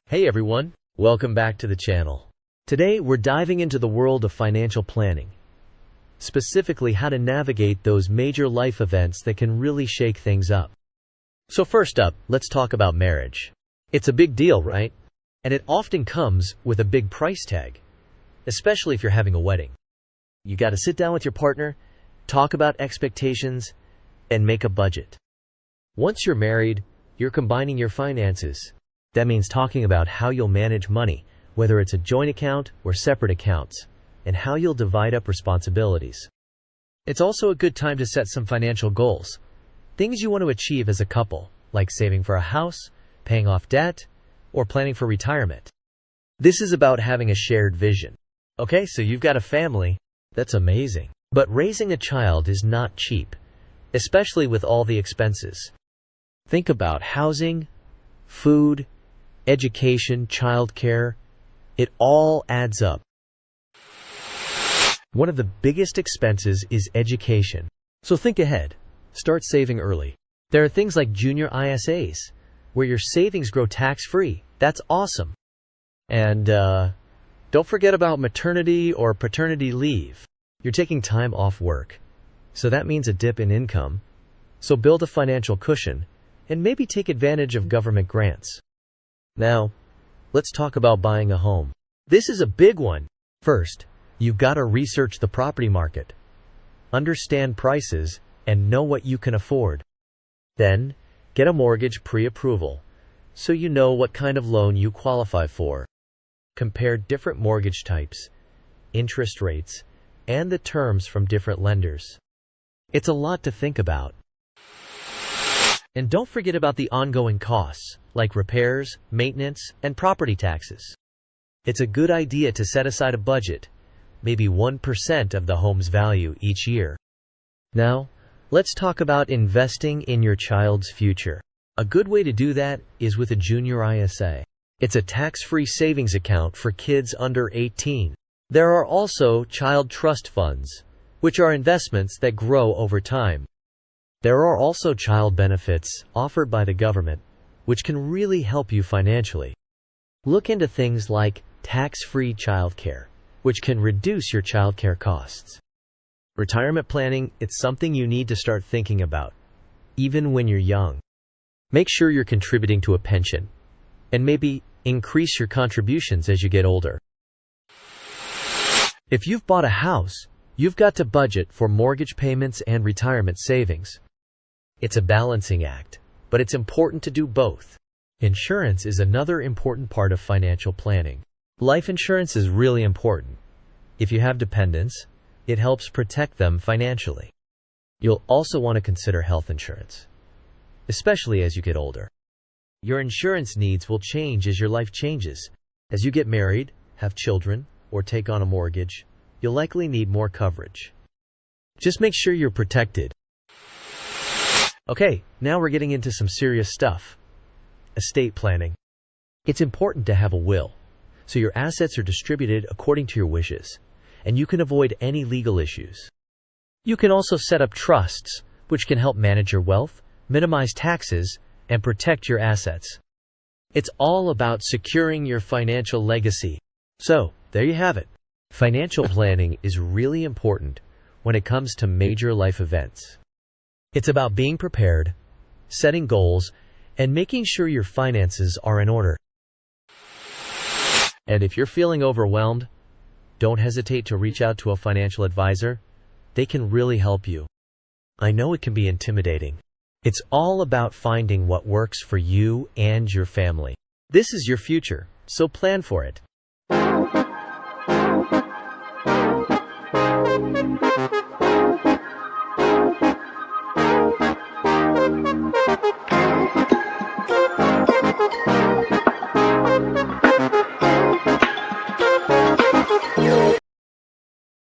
Hey everyone, welcome back to the channel. Today we're diving into the world of financial planning, specifically how to navigate those major life events that can really shake things up. So first up, let's talk about marriage. It's a big deal, right? And it often comes with a big price tag, especially if you're having a wedding. You got to sit down with your partner, talk about expectations, and make a budget. Once you're married, you're combining your finances. That means talking about how you'll manage money, whether it's a joint account or separate accounts, and how you'll divide up responsibilities. It's also a good time to set some financial goals, things you want to achieve as a couple, like saving for a house, paying off debt, or planning for retirement. This is about having a shared vision. Okay, so you've got a family. That's amazing. But raising a child is not cheap, especially with all the expenses. Think about housing, food, education, childcare. It all adds up. One of the biggest expenses is education. So think ahead. Start saving early. There are things like junior ISAs, where your savings grow tax-free. That's awesome. And don't forget about maternity or paternity leave. You're taking time off work, so that means a dip in income. So build a financial cushion and maybe take advantage of government grants. Now, let's talk about buying a home. This is a big one. First, you've got to research the property market, understand prices, and know what you can afford. Then, get a mortgage pre-approval so you know what kind of loan you qualify for. Compare different mortgage types, interest rates, and the terms from different lenders. It's a lot to think about. And don't forget about the ongoing costs, like repairs, maintenance, and property taxes. It's a good idea to set aside a budget, maybe 1% of the home's value each year. Now, let's talk about investing in your child's future. A good way to do that is with a junior ISA. It's a tax-free savings account for kids under 18. There are also child trust funds, which are investments that grow over time. There are also child benefits offered by the government, which can really help you financially. Look into things like tax-free childcare, which can reduce your childcare costs. Retirement planning, it's something you need to start thinking about, even when you're young. Make sure you're contributing to a pension, and maybe increase your contributions as you get older. If you've bought a house, you've got to budget for mortgage payments and retirement savings. It's a balancing act, but it's important to do both. Insurance is another important part of financial planning. Life insurance is really important. If you have dependents, it helps protect them financially. You'll also want to consider health insurance, especially as you get older. Your insurance needs will change as your life changes. As you get married, have children, or take on a mortgage, you'll likely need more coverage. Just make sure you're protected. Okay, now we're getting into some serious stuff. Estate planning. It's important to have a will, so your assets are distributed according to your wishes, and you can avoid any legal issues. You can also set up trusts, which can help manage your wealth, minimize taxes, and protect your assets. It's all about securing your financial legacy. So, there you have it. Financial planning is really important when it comes to major life events. It's about being prepared, setting goals, and making sure your finances are in order. And if you're feeling overwhelmed, don't hesitate to reach out to a financial advisor. They can really help you. I know it can be intimidating. It's all about finding what works for you and your family. This is your future, so plan for it.